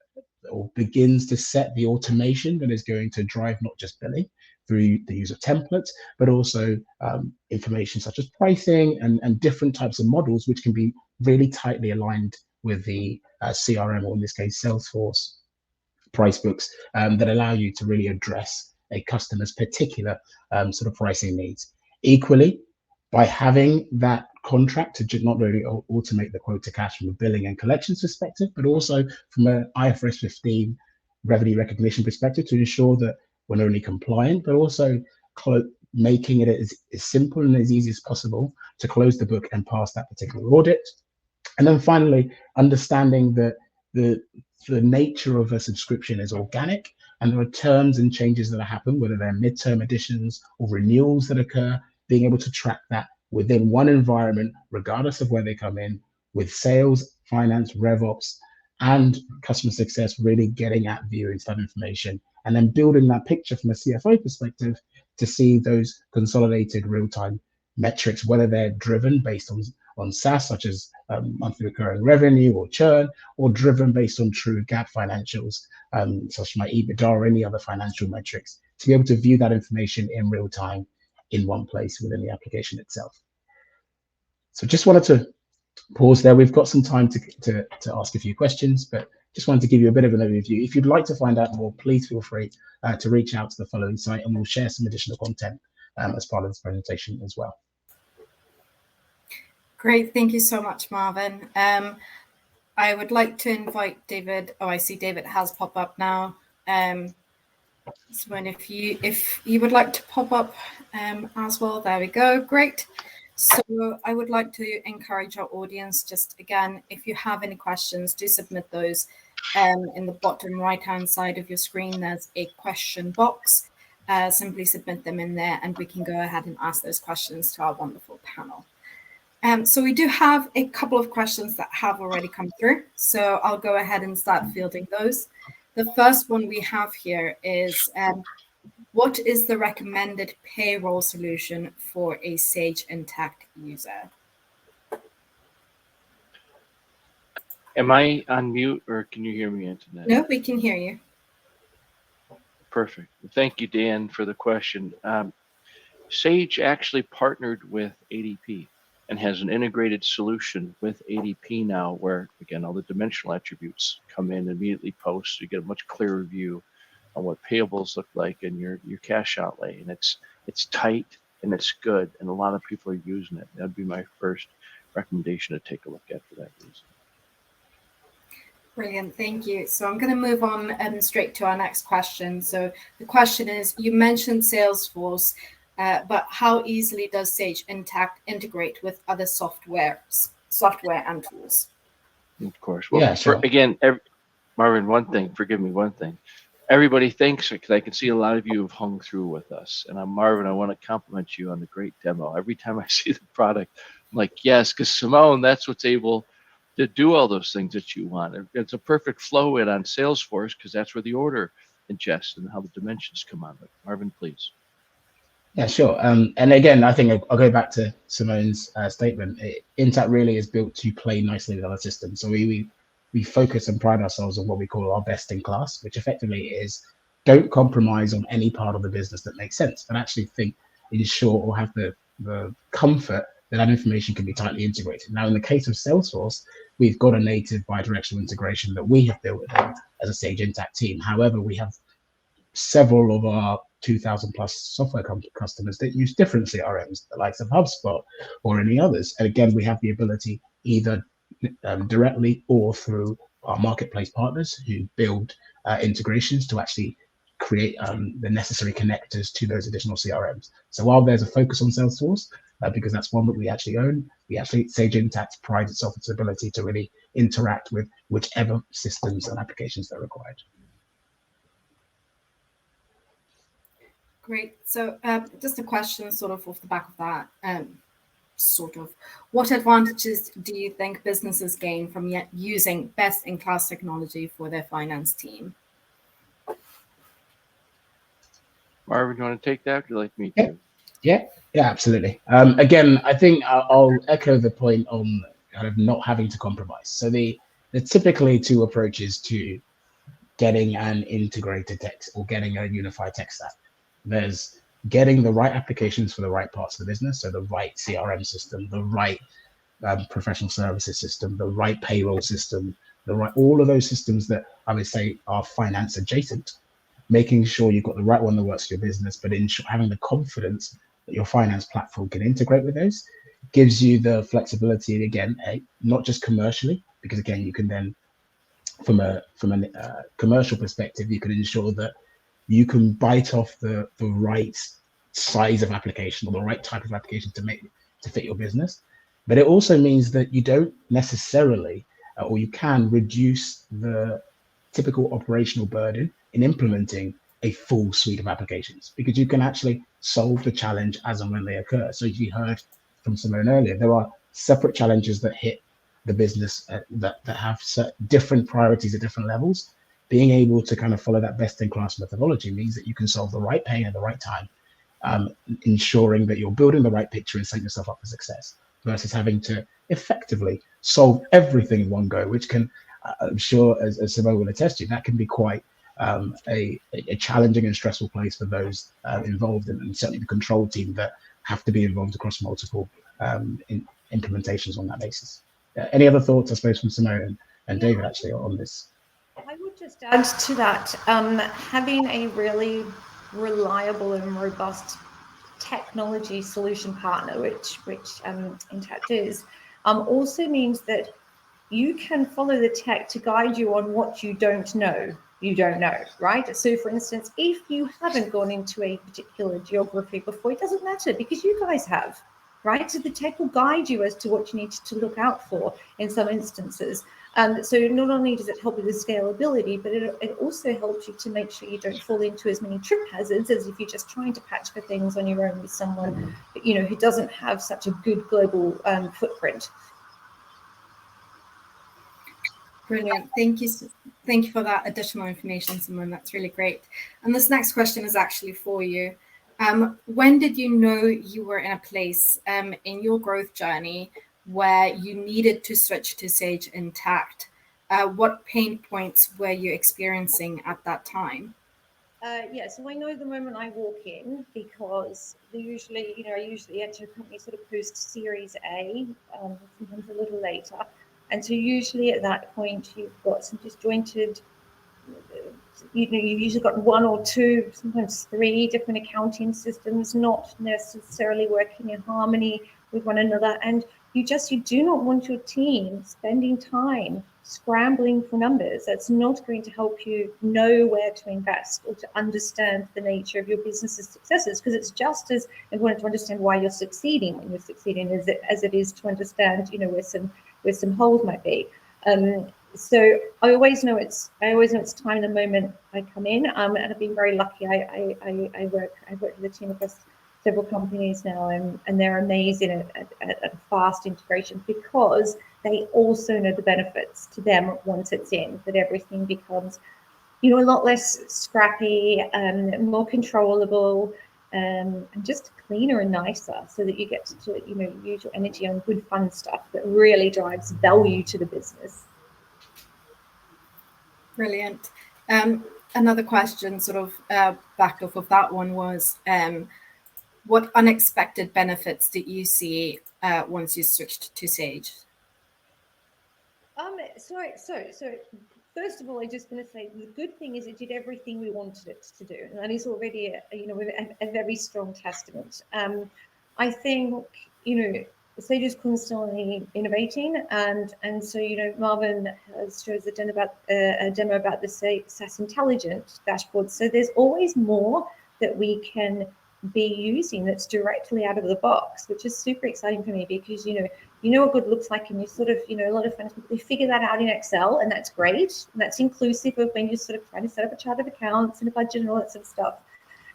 or begins to set the automation that is going to drive not just billing, through the use of templates, but also information such as pricing and different types of models, which can be really tightly aligned with the CRM, or in this case, Salesforce price books, that allow you to really address a customer's particular sort of pricing needs. Equally, by having that contract to not only automate the quote to cash from a billing and collections perspective, but also from an IFRS 15 revenue recognition perspective to ensure that we're not only compliant, but also making it as simple and as easy as possible to close the book and pass that particular audit. And then finally, understanding that the nature of a subscription is organic, and there are terms and changes that happen, whether they're midterm additions or renewals that occur, being able to track that within one environment, regardless of where they come in, with sales, finance, RevOps, and customer success really getting at viewing that information, and then building that picture from a CFO perspective to see those consolidated real-time metrics, whether they're driven based on SaaS, such as monthly recurring revenue or churn, or driven based on true GAAP financials, such as my EBITDA or any other financial metrics, to be able to view that information in real time in one place within the application itself. So just wanted to pause there. We've got some time to ask a few questions, but just wanted to give you a bit of an overview. If you'd like to find out more, please feel free to reach out to the following site, and we'll share some additional content as part of this presentation as well. Great, thank you so much, Marvin. I would like to invite David. Oh, I see David has popped up now. So if you would like to pop up as well, there we go. Great. So I would like to encourage our audience, just again, if you have any questions, do submit those. In the bottom right-hand side of your screen, there's a question box. Simply submit them in there, and we can go ahead and ask those questions to our wonderful panel. So we do have a couple of questions that have already come through. So I'll go ahead and start fielding those. The first one we have here is, what is the recommended payroll solution for a Sage Intacct user? Am I on mute, or can you hear me, Antoinette? No, we can hear you. Perfect. Thank you, Dan, for the question. Sage actually partnered with ADP and has an integrated solution with ADP now, where, again, all the dimensional attributes come in immediately post, so you get a much clearer view on what payables look like and your cash outlay. And it's tight and it's good, and a lot of people are using it. That'd be my first recommendation to take a look at for that reason. Brilliant, thank you. So I'm going to move on straight to our next question. So the question is, you mentioned Salesforce, but how easily does Sage Intacct integrate with other software and tools? Of course. Well, yeah, sure. Marvin, one thing. Everybody thinks, because I can see a lot of you have hung through with us. And Marvin, I want to compliment you on the great demo. Every time I see the product, I'm like, yes, because Simone, that's what's able to do all those things that you want. It's a perfect flow in on Salesforce, because that's where the order ingests and how the dimensions come on. But Marvin, please. Yeah, sure. And again, I think I'll go back to Simone's statement. Intacct really is built to play nicely with other systems. So we focus and pride ourselves on what we call our best in class, which effectively is don't compromise on any part of the business that makes sense, but actually ensure or have the comfort that information can be tightly integrated. Now, in the case of Salesforce, we've got a native bidirectional integration that we have built as a Sage Intacct team. However, we have several of our 2,000 plus software customers that use different CRMs, the likes of HubSpot or any others. And again, we have the ability either directly or through our marketplace partners who build integrations to actually create the necessary connectors to those additional CRMs. So while there's a focus on Salesforce, because that's one that we actually own, Sage Intacct prides itself on its ability to really interact with whichever systems and applications that are required. Great. So just a question sort of off the back of that. What advantages do you think businesses gain from using best-in-class technology for their finance team? Marvin, you want to take that? Would you like me to? Yeah, absolutely. Again, I think I'll echo the point on kind of not having to compromise. So the typically two approaches to getting an integrated tech or getting a unified tech stack. There's getting the right applications for the right parts of the business. So the right CRM system, the right professional services system, the right payroll system, all of those systems that I would say are finance adjacent, making sure you've got the right one that works for your business, but having the confidence that your finance platform can integrate with those gives you the flexibility, again, not just commercially, because again, you can then, from a commercial perspective, you can ensure that you can bite off the right size of application or the right type of application to fit your business. But it also means that you don't necessarily, or you can reduce the typical operational burden in implementing a full suite of applications, because you can actually solve the challenge as and when they occur. So as you heard from Simone earlier, there are separate challenges that hit the business that have different priorities at different levels. Being able to kind of follow that best-in-class methodology means that you can solve the right pain at the right time, ensuring that you're building the right picture and setting yourself up for success, versus having to effectively solve everything in one go, which can, I'm sure, as Simone will attest to, that can be quite a challenging and stressful place for those involved, and certainly the control team that have to be involved across multiple implementations on that basis. Any other thoughts, I suppose, from Simone and David actually on this? I would just add to that, having a really reliable and robust technology solution partner, which Intacct is, also means that you can follow the tech to guide you on what you don't know, right? So for instance, if you haven't gone into a particular geography before, it doesn't matter because you guys have, right? So the tech will guide you as to what you need to look out for in some instances. So not only does it help with the scalability, but it also helps you to make sure you don't fall into as many trip hazards as if you're just trying to patch for things on your own with someone, who doesn't have such a good global footprint. Brilliant. Thank you for that additional information, Simone. That's really great. And this next question is actually for you. When did you know you were in a place in your growth journey where you needed to switch to Sage Intacct? What pain points were you experiencing at that time? So I know the moment I walk in, because I usually enter a company sort of post Series A, sometimes a little later. And so usually at that point, you've got some disjointed, you've usually got one or two, sometimes three different accounting systems, not necessarily working in harmony with one another. And you do not want your team spending time scrambling for numbers. That's not going to help you know where to invest or to understand the nature of your business's successes, because it's just as important to understand why you're succeeding when you're succeeding as it is to understand, where some holes might be. So I always know it's time the moment I come in. And I've been very lucky. I work with a team across several companies now, and they're amazing at fast integration, because they also know the benefits to them once it's in, that everything becomes, a lot less scrappy and more controllable, and just cleaner and nicer, so that you get to use your energy on good fun stuff that really drives value to the business. Brilliant. Another question sort of backed off of that one was, what unexpected benefits did you see once you switched to Sage? So first of all, I just want to say the good thing is it did everything we wanted it to do, and that is already a very strong testament. I think Sage is constantly innovating, and so Marvin has showed a demo about the SaaS Intelligent dashboard. So there's always more that we can be using that's directly out of the box, which is super exciting for me, because what good looks like, and you sort of a lot of finance people, they figure that out in Excel, and that's great, and that's inclusive of when you're sort of trying to set up a chart of accounts and a budget and all that sort of stuff,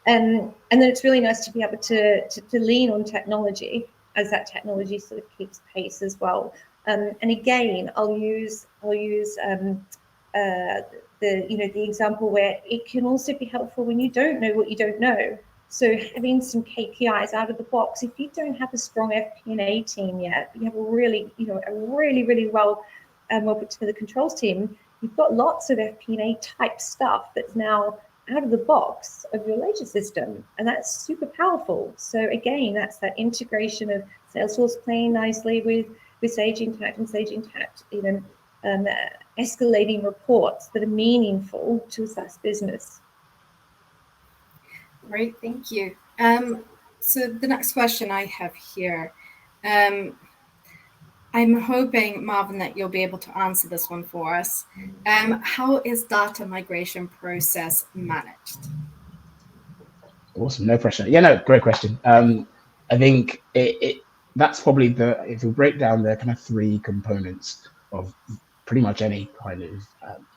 and then it's really nice to be able to lean on technology as that technology sort of keeps pace as well. And again, I'll use the example where it can also be helpful when you don't know what you don't know. So having some KPIs out of the box, if you don't have a strong FP&A team yet, but you have a really well put together controls team, you've got lots of FP&A type stuff that's now out of the box of your ledger system, and that's super powerful. So again, that's that integration of Salesforce playing nicely with Sage Intacct and Sage Intacct, escalating reports that are meaningful to a SaaS business. Great, thank you. So the next question I have here, I'm hoping, Marvin, that you'll be able to answer this one for us. How is data migration process managed? Awesome, no pressure. Yeah, no, great question. I think that's probably if we break down the kind of three components of pretty much any kind of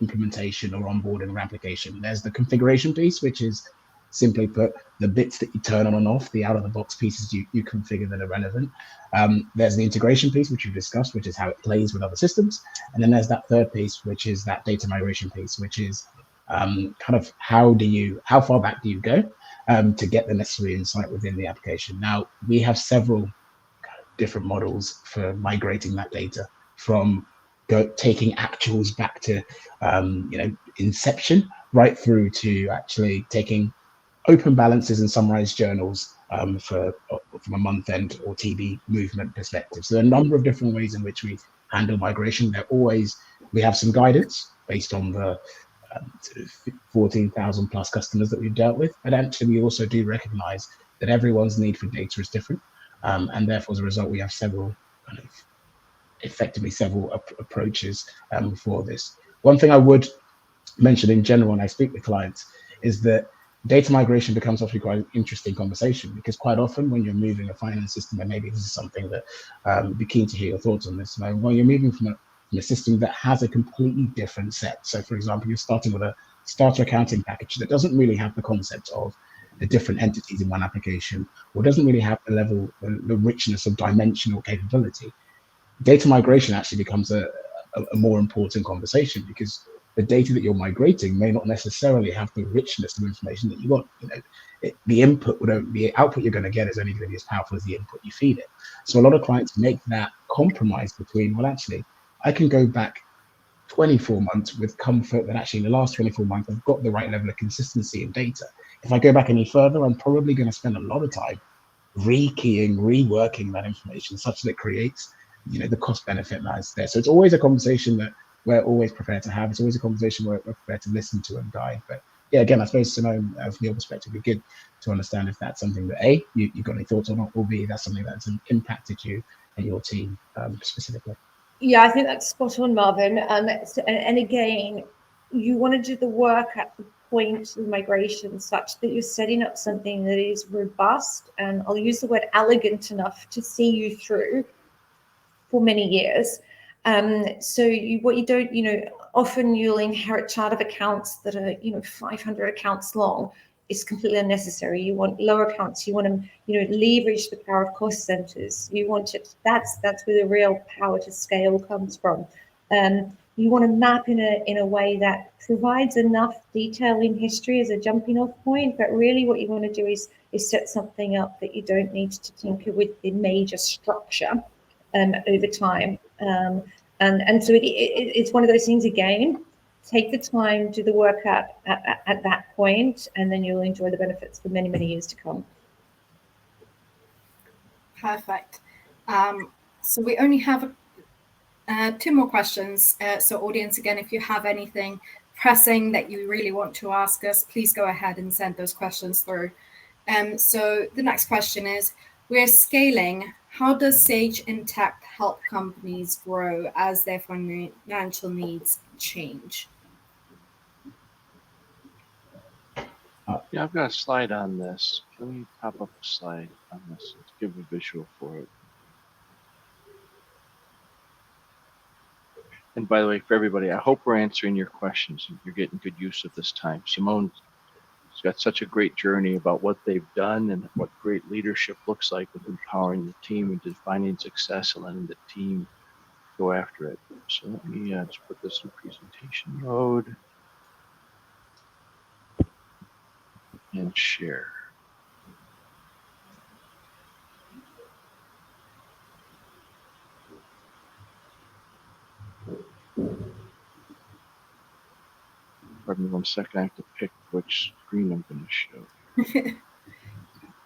implementation or onboarding of application. There's the configuration piece, which is simply put the bits that you turn on and off, the out of the box pieces you configure that are relevant. There's the integration piece, which we've discussed, which is how it plays with other systems. And then there's that third piece, which is that data migration piece, which is kind of how far back do you go to get the necessary insight within the application. Now, we have several different models for migrating that data, from taking actuals back to inception, right through to actually taking open balances and summarized journals from a month end or TB movement perspective. So there are a number of different ways in which we handle migration. We have some guidance based on the 14,000 plus customers that we've dealt with, but actually we also do recognize that everyone's need for data is different, and therefore as a result we have several approaches for this. One thing I would mention in general when I speak with clients is that data migration becomes obviously quite an interesting conversation, because quite often when you're moving a finance system, and maybe this is something that I'd be keen to hear your thoughts on this, when you're moving from a system that has a completely different set. So for example, you're starting with a starter accounting package that doesn't really have the concept of the different entities in one application, or doesn't really have the richness of dimensional capability. Data migration actually becomes a more important conversation, because the data that you're migrating may not necessarily have the richness of information that you want. The output you're going to get is only going to be as powerful as the input you feed it. So a lot of clients make that compromise between, well, actually, I can go back 24 months with comfort that actually in the last 24 months, I've got the right level of consistency in data. If I go back any further, I'm probably going to spend a lot of time rekeying, reworking that information such that it creates, the cost benefit that is there. So it's always a conversation that we're always prepared to have. It's always a conversation we're prepared to listen to and guide. But yeah, again, I suppose, Simone, from your perspective, it'd be good to understand if that's something that A, you've got any thoughts on, or B, that's something that's impacted you and your team specifically. Yeah, I think that's spot on, Marvin. And again, you want to do the work at the point of migration such that you're setting up something that is robust, and I'll use the word elegant enough to see you through for many years. Often you'll inherit chart of accounts that are 500 accounts long. It's completely unnecessary. You want lower accounts. You want to leverage the power of cost centers. You want it. That's where the real power to scale comes from. You want to map in a way that provides enough detail in history as a jumping off point, but really what you want to do is set something up that you don't need to tinker with the major structure over time. And so it's one of those things, again, take the time, do the work at that point, and then you'll enjoy the benefits for many, many years to come. Perfect. So we only have 2 more questions. So audience, again, if you have anything pressing that you really want to ask us, please go ahead and send those questions through. So the next question is, we're scaling. How does Sage Intacct help companies grow as their financial needs change? Yeah, I've got a slide on this. Let me pop up a slide on this. Let's give a visual for it. And by the way, for everybody, I hope we're answering your questions and you're getting good use of this time. Simone's got such a great journey about what they've done and what great leadership looks like with empowering the team and defining success and letting the team go after it. So let me just put this in presentation mode and share. All Pardon me 1 second. I have to pick which screen I'm going to show.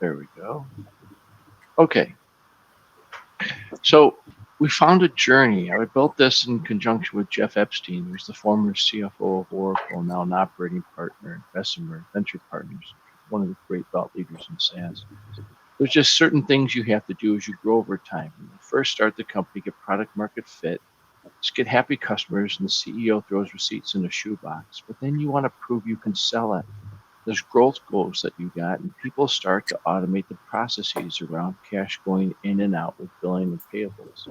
There we go. Okay. So we found a journey. I built this in conjunction with Jeff Epstein, who's the former CFO of Oracle, now an operating partner in Bessemer Venture Partners, one of the great thought leaders in SaaS. There's just certain things you have to do as you grow over time. When you first start the company, get product market fit, just get happy customers, and the CEO throws receipts in a shoebox. But then you want to prove you can sell it. There's growth goals that you got, and people start to automate the processes around cash going in and out with billing and payables.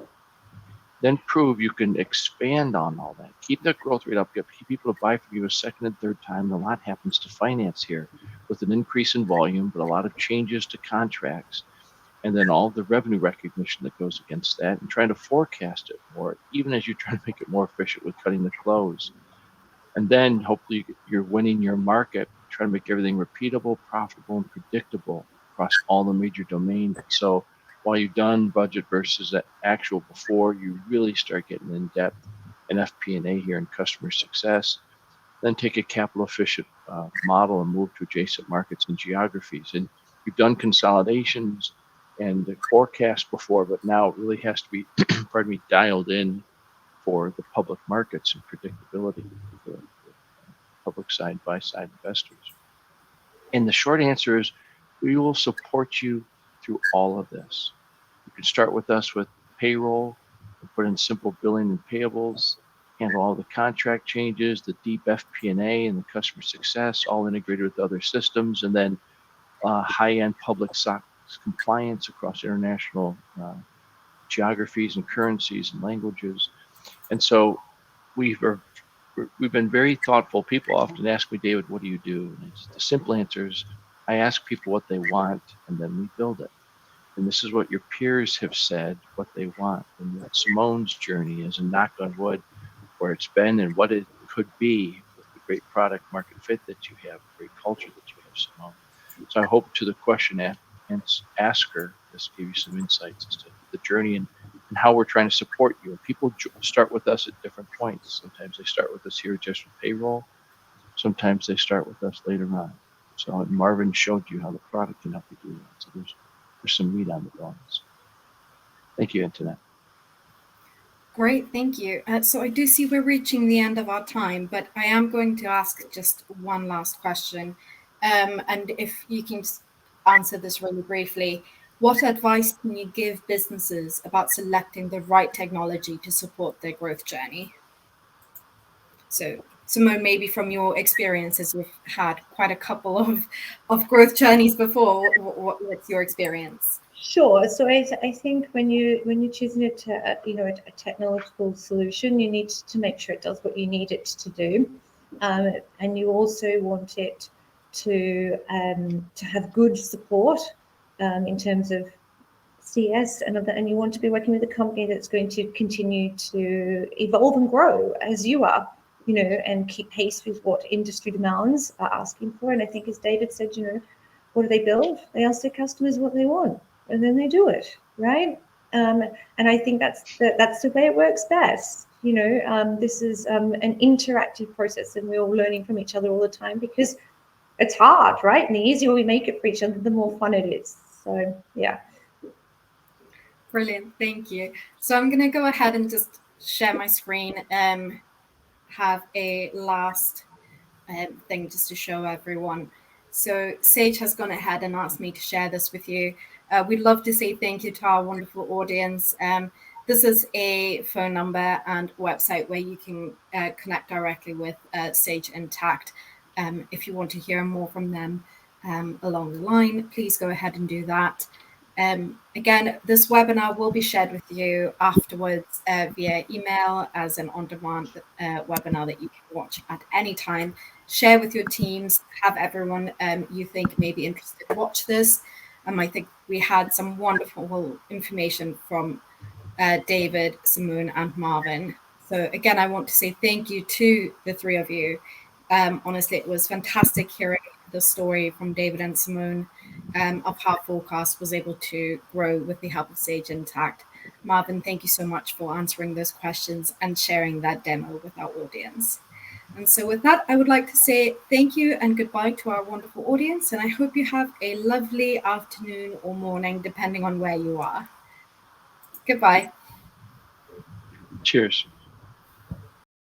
Then prove you can expand on all that. Keep that growth rate up, get people to buy from you a second and third time. And a lot happens to finance here with an increase in volume, but a lot of changes to contracts. And then all the revenue recognition that goes against that, and trying to forecast it more, even as you try to make it more efficient with cutting the close. And then hopefully you're winning your market, trying to make everything repeatable, profitable, and predictable across all the major domains. So while you've done budget versus actual before, you really start getting in depth in FP&A here in customer success. Then take a capital efficient model and move to adjacent markets and geographies. And you've done consolidations and the forecast before, but now it really has to be, pardon me, dialed in for the public markets and predictability for the public side, buy side investors. And the short answer is we will support you through all of this. You can start with us with payroll, and put in simple billing and payables, handle all the contract changes, the deep FP&A and the customer success, all integrated with other systems, and then high-end public SOX compliance across international geographies and currencies and languages. And so we've been very thoughtful. People often ask me, David, what do you do? And the simple answer is I ask people what they want, and then we build it. And this is what your peers have said, what they want. And what Simone's journey is, and knock on wood, where it's been and what it could be with the great product market fit that you have, great culture that you have, Simone. So I hope to the question asker, this gave you some insights as to the journey and how we're trying to support you. And people start with us at different points. Sometimes they start with us here just with payroll. Sometimes they start with us later on. So Marvin showed you how the product can help you do that. So there's some meat on the bones. Thank you, Antoinette. Great, thank you. So I do see we're reaching the end of our time, but I am going to ask just one last question. And if you can answer this really briefly, what advice can you give businesses about selecting the right technology to support their growth journey? So Simone, maybe from your experiences, you've had quite a couple of growth journeys before. What's your experience? Sure. So I think when you're choosing a technological solution, you need to make sure it does what you need it to do, and you also want it to have good support in terms of CS and you want to be working with a company that's going to continue to evolve and grow as you are, and keep pace with what industry demands are asking for. And I think, as David said, what do they build? They ask their customers what they want, and then they do it, right? And I think that's the way it works best. This is an interactive process, and we're all learning from each other all the time because it's hard, right? And the easier we make it for each other, the more fun it is. So, yeah. Brilliant, thank you. So I'm going to go ahead and just share my screen, have a last thing just to show everyone. So Sage has gone ahead and asked me to share this with you. We'd love to say thank you to our wonderful audience. This is a phone number and website where you can connect directly with Sage Intacct. If you want to hear more from them along the line, please go ahead and do that. Again, this webinar will be shared with you afterwards via email as an on-demand webinar that you can watch at any time. Share with your teams, have everyone you think may be interested watch this. I think we had some wonderful information from David, Simone, and Marvin. So again, I want to say thank you to the three of you. Honestly, it was fantastic hearing the story from David and Simone of how Forecast was able to grow with the help of Sage Intacct. Marvin, thank you so much for answering those questions and sharing that demo with our audience. And so with that, I would like to say thank you and goodbye to our wonderful audience. And I hope you have a lovely afternoon or morning, depending on where you are. Goodbye. Cheers.